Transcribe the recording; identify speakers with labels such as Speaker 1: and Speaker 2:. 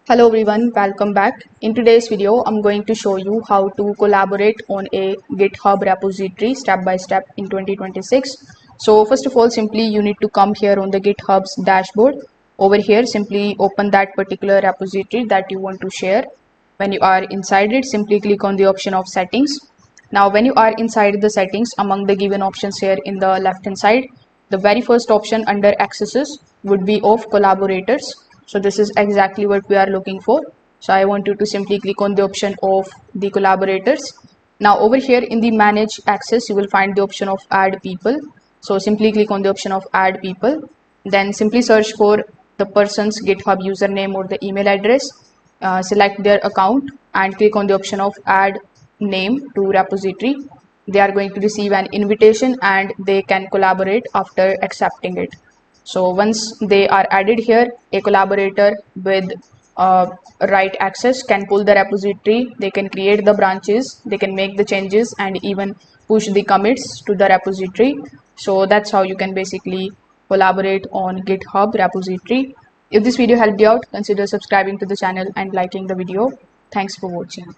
Speaker 1: Hello everyone, welcome back. In today's video, I'm going to show you how to collaborate on a GitHub repository step by step in 2026. So first of all, simply you need to come here on the GitHub's dashboard. Over here, simply open that particular repository that you want to share. When you are inside it, simply click on the option of settings. Now, when you are inside the settings, among the given options here in the left hand side, the very first option under accesses would be of collaborators. So this is exactly what we are looking for. So I want you to simply click on the option of the collaborators. Now over here in the manage access, you will find the option of add people. So simply click on the option of add people. Then simply search for the person's GitHub username or the email address. Select their account and click on the option of add name to repository. They are going to receive an invitation and they can collaborate after accepting it. So once they are added here, a collaborator with right access can pull the repository, they can create the branches, they can make the changes and even push the commits to the repository. So that's how you can basically collaborate on GitHub repository. If this video helped you out, consider subscribing to the channel and liking the video. Thanks for watching.